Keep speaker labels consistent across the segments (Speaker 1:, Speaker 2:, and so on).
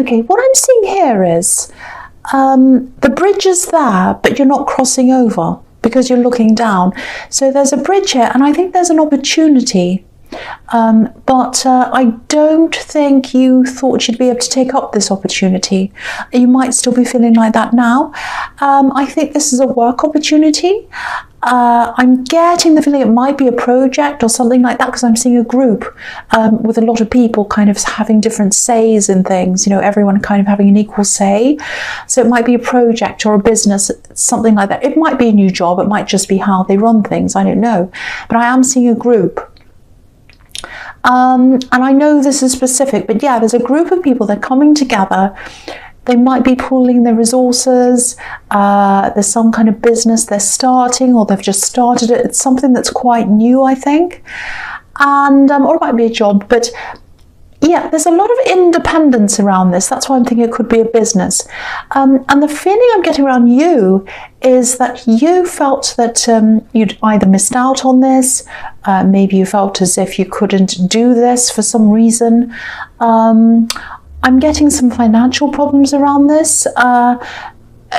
Speaker 1: Okay, what I'm seeing here is the bridge is there, but you're not crossing over because you're looking down. So there's a bridge here, and I think there's an opportunity. But I don't think you thought you'd be able to take up this opportunity. You might still be feeling like that now. I think this is a work opportunity. I'm getting the feeling it might be a project or something like that, because I'm seeing a group with a lot of people kind of having different says in things, you know, everyone kind of having an equal say. So it might be a project or a business, something like that. It might be a new job, it might just be how they run things, I don't know. But I am seeing a group. And I know this is specific, but yeah, there's a group of people that are coming together. They might be pooling their resources. There's some kind of business they're starting, or they've just started it. It's something that's quite new, I think. And or it might be a job, but yeah, there's a lot of independence around this. That's why I'm thinking it could be a business. And the feeling I'm getting around you is that you felt that you'd either missed out on this, maybe you felt as if you couldn't do this for some reason. I'm getting some financial problems around this,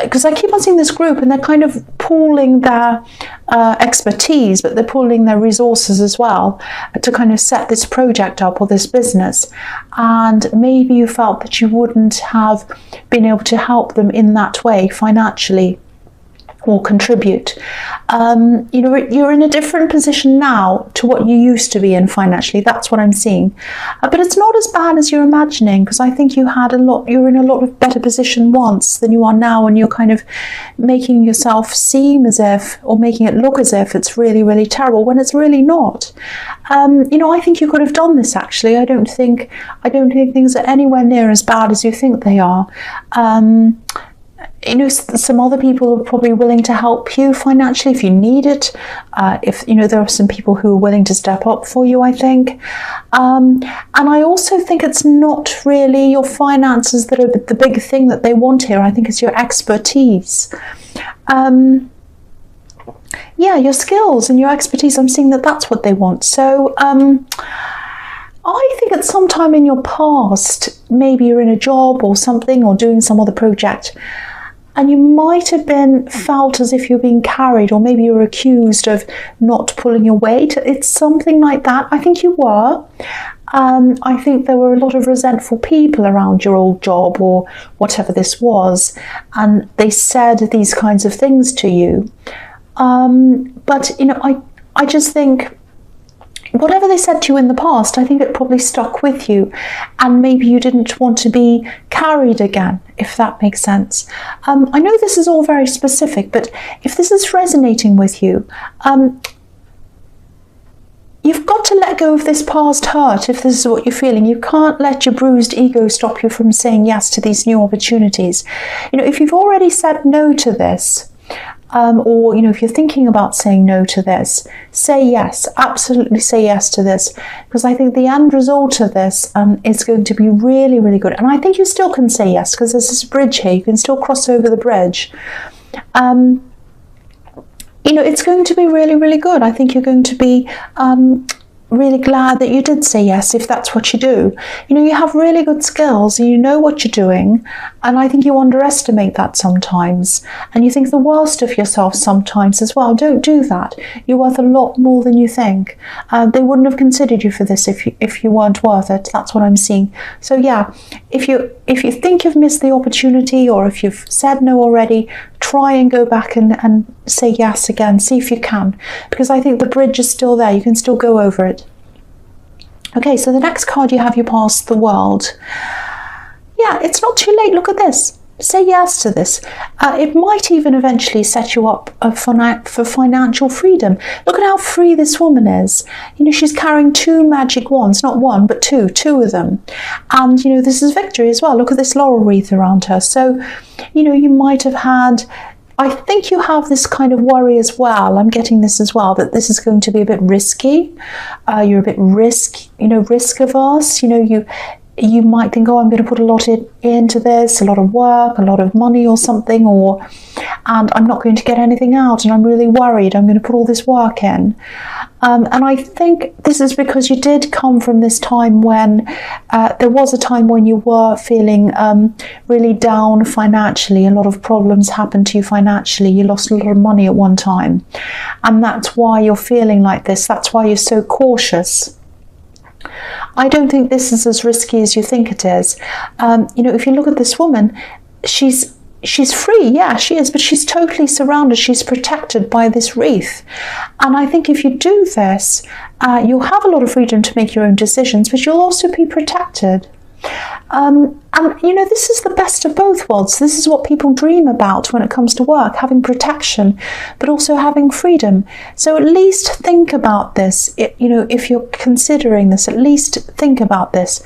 Speaker 1: because I keep on seeing this group and they're kind of pooling their expertise, but they're pooling their resources as well to kind of set this project up or this business. And maybe you felt that you wouldn't have been able to help them in that way financially or contribute. You know, you're in a different position now to what you used to be in financially. That's what I'm seeing. But it's not as bad as you're imagining, because I think you're in a lot of better position once than you are now, and you're kind of making yourself seem as if, or making it look as if it's really, really terrible when it's really not. You know, I think you could have done this actually. I don't think things are anywhere near as bad as you think they are. You know, some other people are probably willing to help you financially if you need it. If you know, there are some people who are willing to step up for you, I think. And I also think it's not really your finances that are the big thing that they want here. I think it's your expertise. Yeah, your skills and your expertise. I'm seeing that that's what they want. So I think at some time in your past, maybe you're in a job or something, or doing some other project, and you might have been felt as if you're being carried, or maybe you're accused of not pulling your weight. It's something like that. I think you were. I think there were a lot of resentful people around your old job or whatever this was, and they said these kinds of things to you. But you know, I just think whatever they said to you in the past, I think it probably stuck with you, and maybe you didn't want to be carried again, if that makes sense. I know this is all very specific, but if this is resonating with you, you've got to let go of this past hurt if this is what you're feeling. You can't let your bruised ego stop you from saying yes to these new opportunities. You know, if you've already said no to this, or you know, if you're thinking about saying no to this, say yes, absolutely say yes to this, because I think the end result of this is going to be really, really good. And I think you still can say yes, because there's this bridge here, you can still cross over the bridge. You know, it's going to be really, really good. I think you're going to be really glad that you did say yes, if that's what you do. You know, you have really good skills, you know what you're doing, and I think you underestimate that sometimes, and you think the worst of yourself sometimes as well. Don't do that. You're worth a lot more than you think. They wouldn't have considered you for this if you weren't worth it. That's what I'm seeing. So yeah, if you think you've missed the opportunity, or if you've said no already, try and go back and say yes again. See if you can, because I think the bridge is still there. You can still go over it. Okay, so the next card you have, you pass the world. Yeah, it's not too late. Look at this. Say yes to this. It might even eventually set you up for financial freedom. Look at how free this woman is. You know, she's carrying 2 magic wands, not one, but two of them. And, you know, this is victory as well. Look at this laurel wreath around her. So, you know, you might have had, I think you have this kind of worry as well. I'm getting this as well, that this is going to be a bit risky. You're a bit risk averse. You know, you might think, oh, I'm going to put a lot into this, a lot of work, a lot of money or something, and I'm not going to get anything out, and I'm really worried. I'm going to put all this work in. And I think this is because you did come from this time when there was a time when you were feeling really down financially. A lot of problems happened to you financially. You lost a lot of money at one time. And that's why you're feeling like this. That's why you're so cautious. I don't think this is as risky as you think it is. If you look at this woman, she's free, yeah, she is, but she's totally surrounded. She's protected by this wreath. And I think if you do this, you'll have a lot of freedom to make your own decisions, but you'll also be protected. This is the best of both worlds. This is what people dream about when it comes to work, having protection, but also having freedom. So at least think about this. If you're considering this, at least think about this.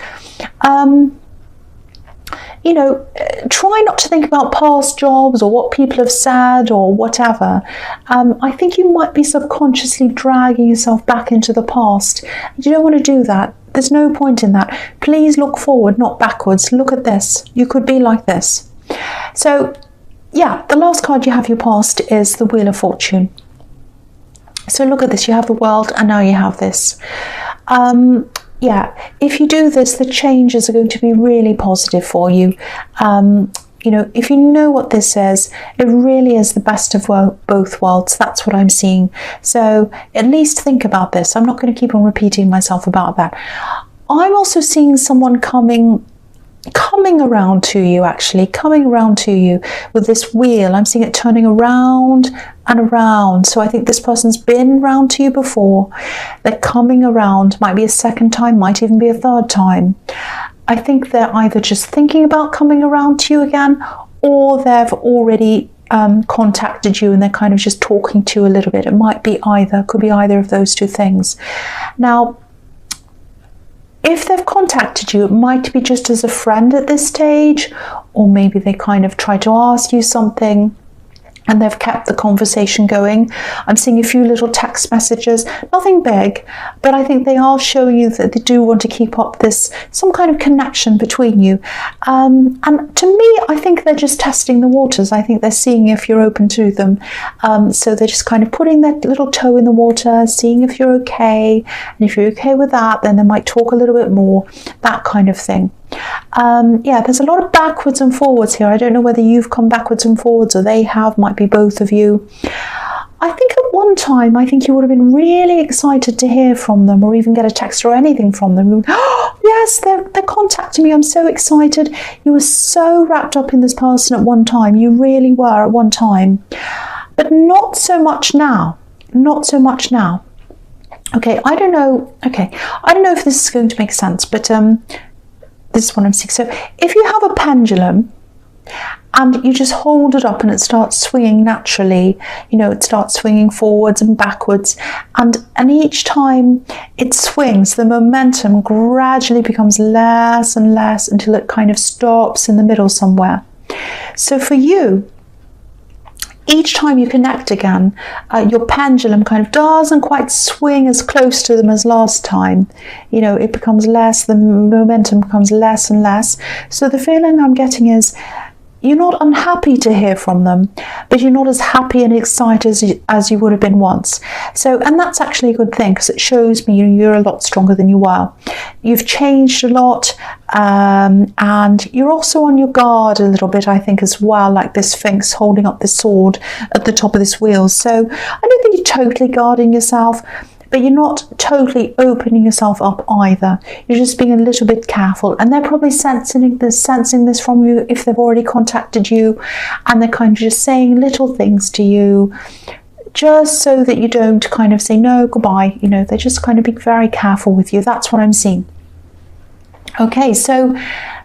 Speaker 1: Try not to think about past jobs or what people have said or whatever. I think you might be subconsciously dragging yourself back into the past. You don't want to do that. There's no point in that. Please look forward, not backwards. Look at this. You could be like this. So, yeah, the last card you have your past is the Wheel of Fortune. So look at this. You have the World, and now you have this. If you do this, the changes are going to be really positive for you. If you know what this is, it really is the best of both worlds. That's what I'm seeing. So at least think about this. I'm not going to keep on repeating myself about that. I'm also seeing someone coming around to you, with this wheel. I'm seeing it turning around and around. So I think this person's been round to you before. They're coming around. Might be a second time, might even be a third time. I think they're either just thinking about coming around to you again, or they've already contacted you and they're kind of just talking to you a little bit. It might be either, could be either of those two things. Now, if they've contacted you, it might be just as a friend at this stage, or maybe they kind of try to ask you something and they've kept the conversation going. I'm seeing a few little text messages, nothing big, but I think they are showing you that they do want to keep up some kind of connection between you. And to me, I think they're just testing the waters. I think they're seeing if you're open to them. So they're just kind of putting their little toe in the water, seeing if you're okay. And if you're okay with that, then they might talk a little bit more, that kind of thing. There's a lot of backwards and forwards here. I don't know whether you've come backwards and forwards or they have, might be both of you. I think at one time, I think you would have been really excited to hear from them or even get a text or anything from them. Oh, yes, they're contacting me. I'm so excited. You were so wrapped up in this person at one time. You really were at one time. But not so much now. Not so much now. Okay, I don't know. Okay, I don't know if this is going to make sense, but this is what I'm seeing. So if you have a pendulum and you just hold it up and it starts swinging naturally, it starts swinging forwards and backwards, and each time it swings, the momentum gradually becomes less and less until it kind of stops in the middle somewhere. So for you, each time you connect again, your pendulum kind of doesn't quite swing as close to them as last time. It becomes less, the momentum becomes less and less. So the feeling I'm getting is you're not unhappy to hear from them, but you're not as happy and excited as you would have been once. So, and that's actually a good thing because it shows me you're a lot stronger than you were. You've changed a lot, and you're also on your guard a little bit, I think, as well, like this Sphinx holding up the sword at the top of this wheel. So I don't think you're totally guarding yourself, but you're not totally opening yourself up either. You're just being a little bit careful, and they're probably sensing this from you if they've already contacted you, and they're kind of just saying little things to you just so that you don't kind of say no, goodbye. They're just kind of being very careful with you. That's what I'm seeing. Okay, so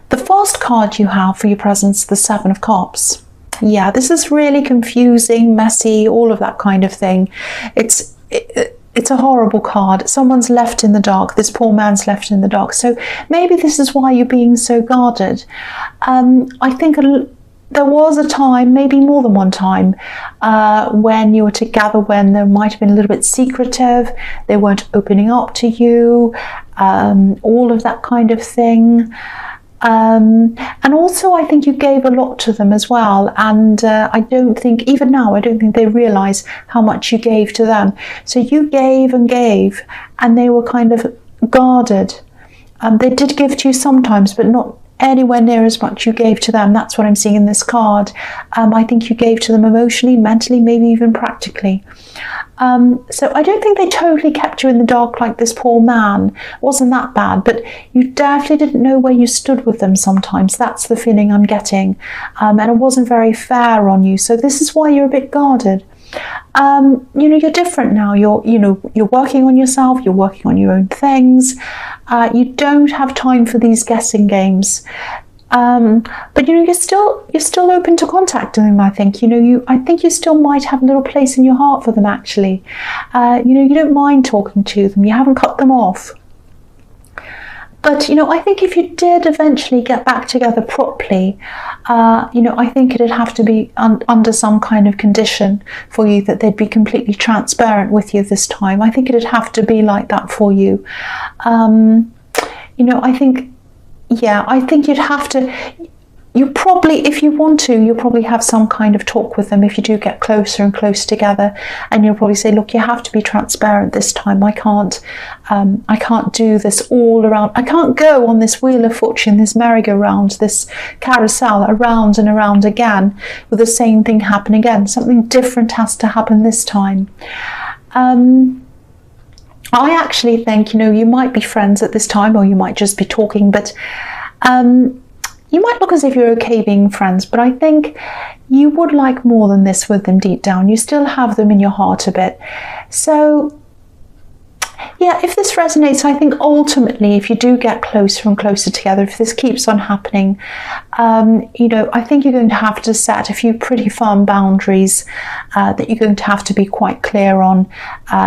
Speaker 1: the first card you have for your presence, the Seven of Cups. Yeah, this is really confusing, messy, all of that kind of thing. It's a horrible card. Someone's left in the dark. This poor man's left in the dark. So maybe this is why you're being so guarded. I think there was a time, maybe more than one time, when you were together when there might have been a little bit secretive, they weren't opening up to you, all of that kind of thing. And also I think you gave a lot to them as well, and I don't think, even now, I don't think they realise how much you gave to them. So you gave and gave, and they were kind of guarded. They did give to you sometimes, but not anywhere near as much you gave to them. That's what I'm seeing in this card. I think you gave to them emotionally, mentally, maybe even practically. So I don't think they totally kept you in the dark like this poor man. It wasn't that bad, but you definitely didn't know where you stood with them sometimes. That's the feeling I'm getting. And it wasn't very fair on you. So this is why you're a bit guarded. You know, you're different now. You're working on yourself. You're working on your own things. You don't have time for these guessing games. But you know, you're still open to contacting them. I think I think you still might have a little place in your heart for them. Actually, you know, you don't mind talking to them. You haven't cut them off. But you know, I think if you did eventually get back together properly, you know, I think it'd have to be under some kind of condition for you, that they'd be completely transparent with you this time. I think it'd have to be like that for you. You know, I think, yeah, I think you'd have to. You probably, if you want to, you'll probably have some kind of talk with them if you do get closer and closer together, and you'll probably say, look, you have to be transparent this time. I can't do this all around. I can't go on this wheel of fortune, this merry-go-round, this carousel around and around again with the same thing happen again. Something different has to happen this time. I actually think, you know, you might be friends at this time, or you might just be talking, but you might look as if you're okay being friends, but I think you would like more than this with them deep down. You still have them in your heart a bit. So yeah, if this resonates, I think ultimately, if you do get closer and closer together, if this keeps on happening, you know, I think you're going to have to set a few pretty firm boundaries that you're going to have to be quite clear on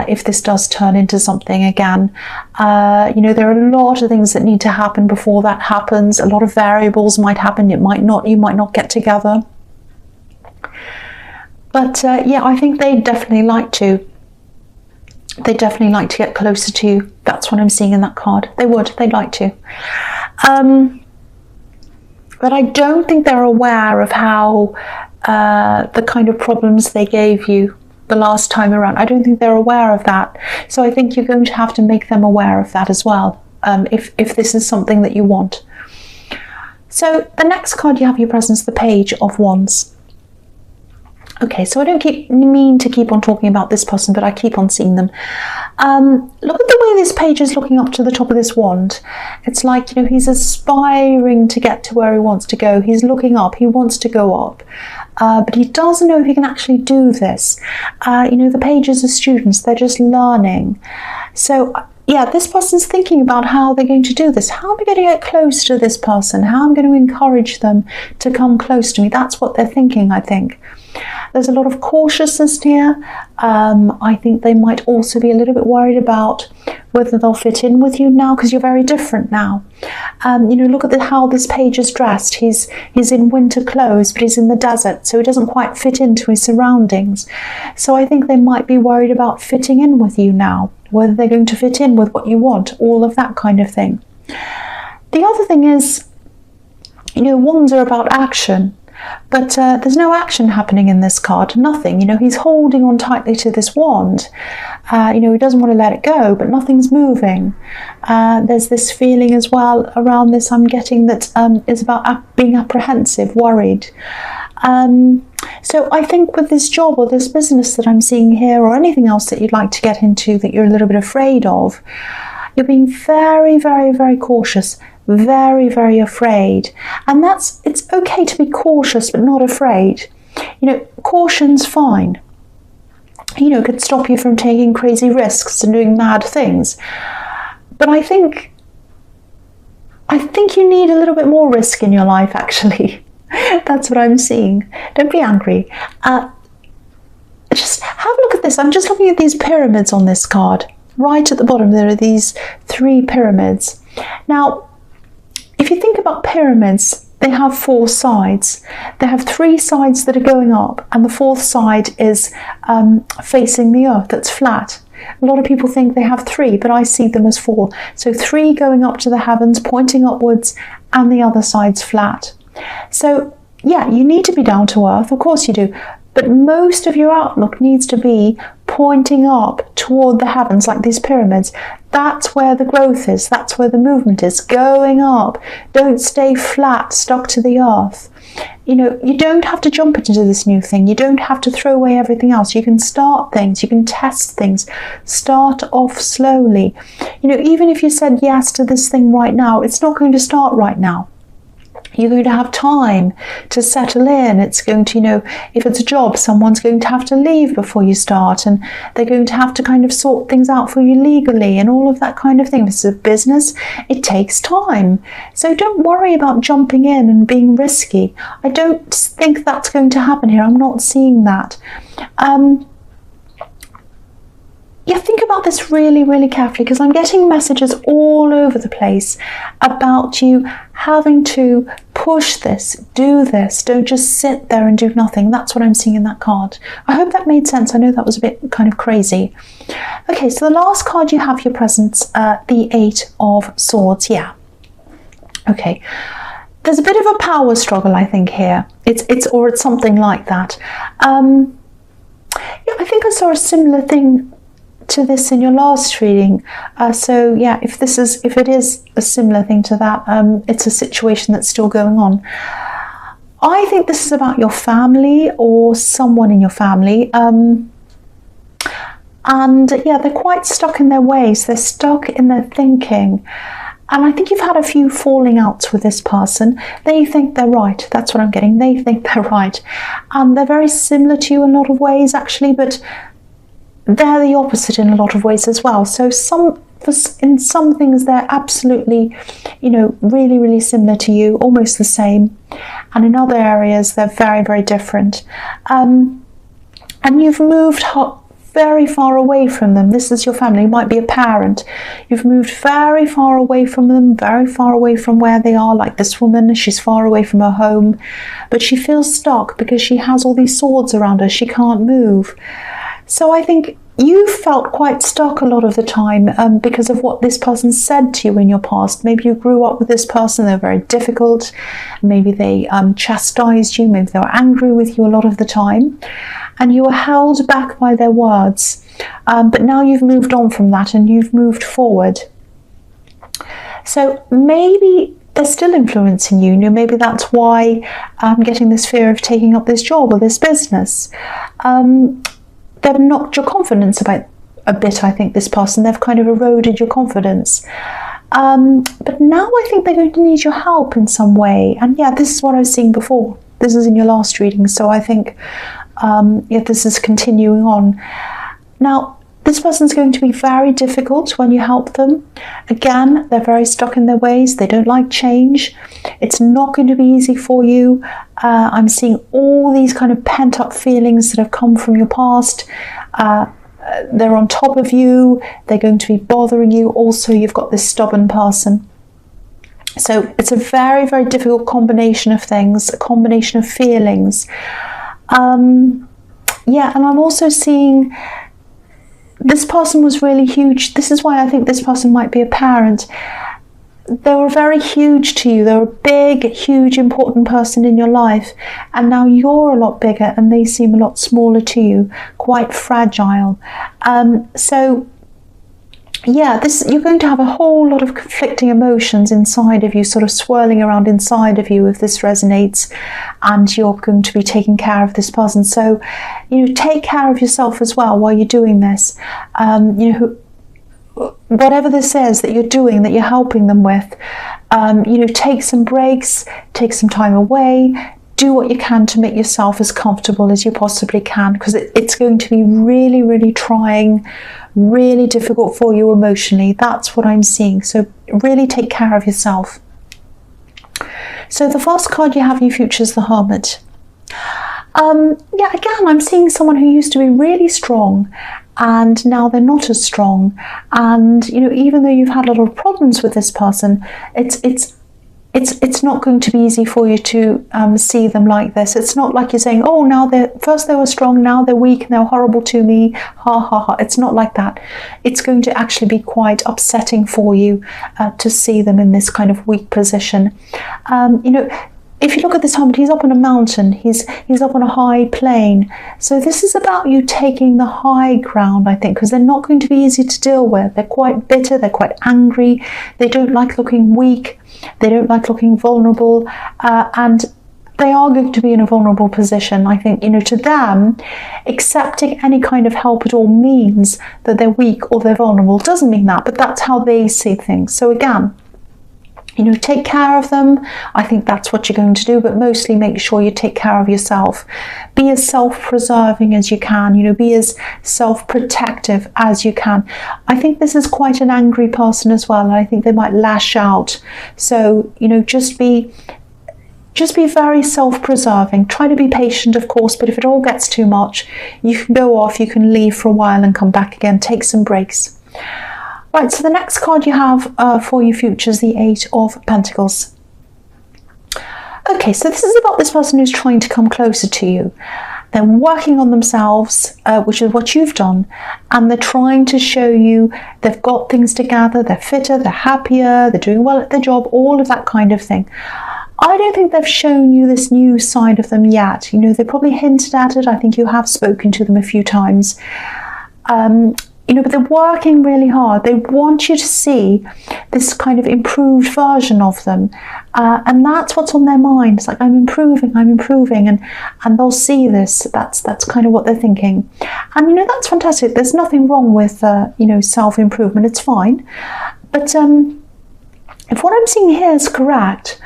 Speaker 1: if this does turn into something again. You know, there are a lot of things that need to happen before that happens. A lot of variables might happen. It might not. You might not get together. But yeah, I think they'd definitely like to. They'd definitely like to get closer to you. That's what I'm seeing in that card. They would. They'd like to. But I don't think they're aware of how the kind of problems they gave you the last time around. I don't think they're aware of that. So I think you're going to have to make them aware of that as well, if this is something that you want. So the next card you have your presence, the Page of Wands. Okay, so I don't mean to keep on talking about this person, but I keep on seeing them. Look at the way this page is looking up to the top of this wand. It's like, you know, he's aspiring to get to where he wants to go. He's looking up. He wants to go up. But he doesn't know if he can actually do this. You know, the pages are students. They're just learning. So yeah, this person's thinking about how they're going to do this. How am I going to get close to this person? How am I going to encourage them to come close to me? That's what they're thinking, I think. There's a lot of cautiousness here. I think they might also be a little bit worried about whether they'll fit in with you now, because you're very different now. You know, look at how this page is dressed. He's in winter clothes, but he's in the desert, so he doesn't quite fit into his surroundings. So I think they might be worried about fitting in with you now, whether they're going to fit in with what you want, all of that kind of thing. The other thing is, you know, wands are about action. But there's no action happening in this card, nothing. You know, he's holding on tightly to this wand. You know, he doesn't want to let it go, but nothing's moving. There's this feeling as well around this, I'm getting, that is about being apprehensive, worried. So I think with this job or this business that I'm seeing here, or anything else that you'd like to get into that you're a little bit afraid of, you're being very, very, very cautious. Very, very afraid. And it's okay to be cautious but not afraid. You know, caution's fine. You know, it could stop you from taking crazy risks and doing mad things. But I think you need a little bit more risk in your life, actually. That's what I'm seeing. Don't be angry. Just have a look at this. I'm just looking at these pyramids on this card. Right at the bottom there are these 3 pyramids. Now, if you think about pyramids, they have 4 sides. They have 3 sides that are going up, and the 4th side is facing the earth, that's flat. A lot of people think they have 3, but I see them as 4. So 3 going up to the heavens, pointing upwards, and the other side's flat. So yeah, you need to be down to earth, of course you do, but most of your outlook needs to be pointing up toward the heavens, like these pyramids. That's where the growth is, that's where the movement is, going up. Don't stay flat, stuck to the earth. You know, you don't have to jump into this new thing. You don't have to throw away everything else. You can start things, you can test things, start off slowly. You know, even if you said yes to this thing right now, it's not going to start right now. You're going to have time to settle in. It's going to, you know, if it's a job, someone's going to have to leave before you start, and they're going to have to kind of sort things out for you legally and all of that kind of thing. If it's a business, it takes time. So don't worry about jumping in and being risky. I don't think that's going to happen here. I'm not seeing that. Yeah, think about this really, really carefully, because I'm getting messages all over the place about you having to push this, do this. Don't just sit there and do nothing. That's what I'm seeing in that card. I hope that made sense. I know that was a bit kind of crazy. Okay, so the last card you have your presence, the 8 of Swords. Yeah. Okay. There's a bit of a power struggle, I think, here. It's something like that. Yeah, I think I saw a similar thing to this in your last reading. So yeah, if it is a similar thing to that, it's a situation that's still going on. I think this is about your family or someone in your family. And yeah, they're quite stuck in their ways. They're stuck in their thinking. And I think you've had a few falling outs with this person. They think they're right. That's what I'm getting. They think they're right. And they're very similar to you in a lot of ways, actually, but they're the opposite in a lot of ways as well. So in some things they're absolutely, you know, really, really similar to you, almost the same. And in other areas they're very, very different. And you've moved very far away from them. This is your family. You might be a parent. You've moved very far away from them, very far away from where they are. Like this woman, she's far away from her home, but she feels stuck because she has all these swords around her. She can't move. So I think you felt quite stuck a lot of the time because of what this person said to you in your past. Maybe you grew up with this person, they're very difficult. Maybe they chastised you, maybe they were angry with you a lot of the time. And you were held back by their words. But now you've moved on from that and you've moved forward. So maybe they're still influencing you. You know, maybe that's why I'm getting this fear of taking up this job or this business. They've knocked your confidence about a bit, I think, this person. They've kind of eroded your confidence. But now I think they're going to need your help in some way. And yeah, this is what I was seeing before. This is in your last reading. So I think yeah, this is continuing on. Now, this person's going to be very difficult when you help them. Again, they're very stuck in their ways. They don't like change. It's not going to be easy for you. I'm seeing all these kind of pent-up feelings that have come from your past. They're on top of you. They're going to be bothering you. Also, you've got this stubborn person. So it's a very, very difficult combination of things, a combination of feelings. Yeah, and I'm also seeing this person was really huge. This is why I think this person might be a parent. They were very huge to you. They were a big, huge, important person in your life. And now you're a lot bigger and they seem a lot smaller to you, quite fragile. So yeah, you're going to have a whole lot of conflicting emotions inside of you, sort of swirling around inside of you if this resonates, and you're going to be taking care of this person. So, you know, take care of yourself as well while you're doing this. You know, whatever this is that you're doing, that you're helping them with, you know, take some breaks, take some time away, do what you can to make yourself as comfortable as you possibly can, because it's going to be really, really trying, really difficult for you emotionally. That's what I'm seeing. So really take care of yourself. So the first card you have in your future is the Hermit. Yeah, again, I'm seeing someone who used to be really strong and now they're not as strong. And, you know, even though you've had a lot of problems with this person, it's it's not going to be easy for you to see them like this. It's not like you're saying, oh, now first they were strong, now they're weak, and they're horrible to me, ha ha ha. It's not like that. It's going to actually be quite upsetting for you to see them in this kind of weak position. You know, if you look at this Hermit, he's up on a mountain, he's up on a high plain. So this is about you taking the high ground, I think, because they're not going to be easy to deal with. They're quite bitter, they're quite angry, they don't like looking weak, they don't like looking vulnerable, and they are going to be in a vulnerable position. I think, you know, to them, accepting any kind of help at all means that they're weak or they're vulnerable. Doesn't mean that, but that's how they see things. So again, you know, take care of them. I think that's what you're going to do, but mostly make sure you take care of yourself. Be as self-preserving as you can, you know, be as self-protective as you can. I think this is quite an angry person as well, and I think they might lash out. So, you know, just be very self-preserving. Try to be patient, of course, but if it all gets too much, you can go off, you can leave for a while and come back again. Take some breaks. Right, so the next card you have for your future is the Eight of Pentacles. Okay, so this is about this person who's trying to come closer to you. They're working on themselves, which is what you've done, and they're trying to show you they've got things together, they're fitter, they're happier, they're doing well at their job, all of that kind of thing. I don't think they've shown you this new side of them yet. You know, they probably hinted at it. I think you have spoken to them a few times. You know, but they're working really hard. They want you to see this kind of improved version of them. And that's what's on their mind. It's like, I'm improving, and they'll see this. That's kind of what they're thinking. And, you know, that's fantastic. There's nothing wrong with, you know, self-improvement. It's fine. But if what I'm seeing here is correct,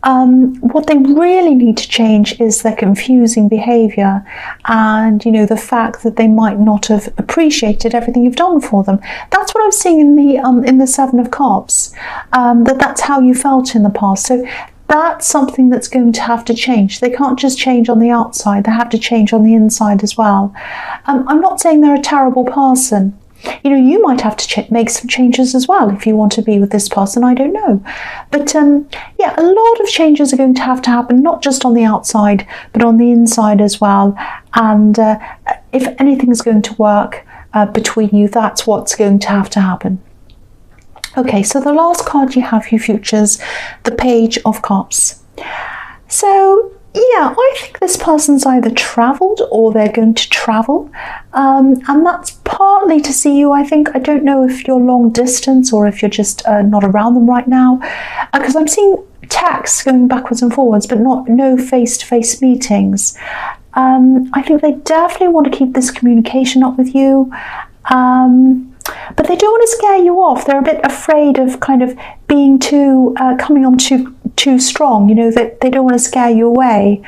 Speaker 1: what they really need to change is their confusing behaviour, and, you know, the fact that they might not have appreciated everything you've done for them. That's what I'm seeing in the Seven of Cups. That's how you felt in the past. So that's something that's going to have to change. They can't just change on the outside. They have to change on the inside as well. I'm not saying they're a terrible person. You know, you might have to make some changes as well if you want to be with this person. I don't know. But yeah, a lot of changes are going to happen, not just on the outside, but on the inside as well. And if anything's going to work between you, that's what's going to happen. Okay, so the last card you have, your futures, the Page of Cups. So yeah, I think this person's either travelled or they're going to travel, and that's partly to see you, I think. I don't know if you're long distance or if you're just not around them right now, because I'm seeing texts going backwards and forwards, but no face-to-face meetings. I think they definitely want to keep this communication up with you, but they don't want to scare you off. They're a bit afraid of kind of being coming on too strong, you know, that they don't want to scare you away.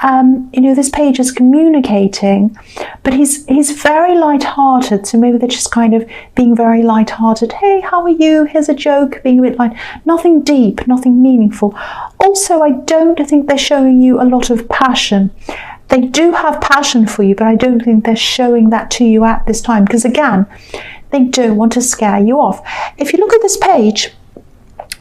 Speaker 1: You know, this page is communicating, but he's very light-hearted, so maybe they're just kind of being very light-hearted. Hey, how are you? Here's a joke, being a bit light. Nothing deep, nothing meaningful. Also, I don't think they're showing you a lot of passion. They do have passion for you, but I don't think they're showing that to you at this time, because again, they don't want to scare you off. If you look at this page,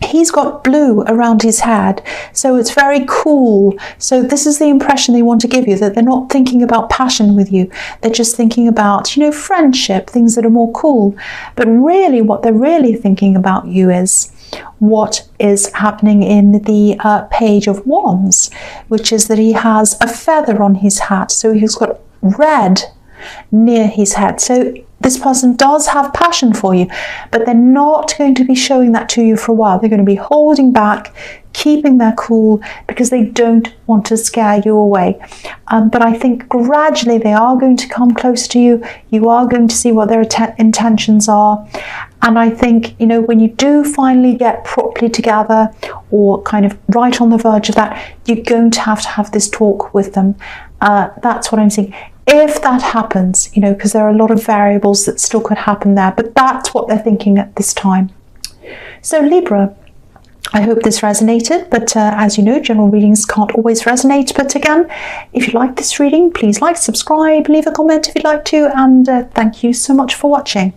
Speaker 1: he's got blue around his head, so it's very cool. So this is the impression they want to give you, that they're not thinking about passion with you. They're just thinking about, you know, friendship, things that are more cool. But really, what they're really thinking about you is what is happening in the Page of Wands, which is that he has a feather on his hat. So he's got red near his head. So this person does have passion for you, but they're not going to be showing that to you for a while. They're going to be holding back, keeping their cool, because they don't want to scare you away. But I think gradually they are going to come closer to you. You are going to see what their intentions are. And I think, you know, when you do finally get properly together, or kind of right on the verge of that, you're going to have this talk with them. That's what I'm seeing. If that happens, you know, because there are a lot of variables that still could happen there, but that's what they're thinking at this time. So Libra, I hope this resonated, but as you know, general readings can't always resonate. But again, if you like this reading, please like, subscribe, leave a comment if you'd like to, and thank you so much for watching.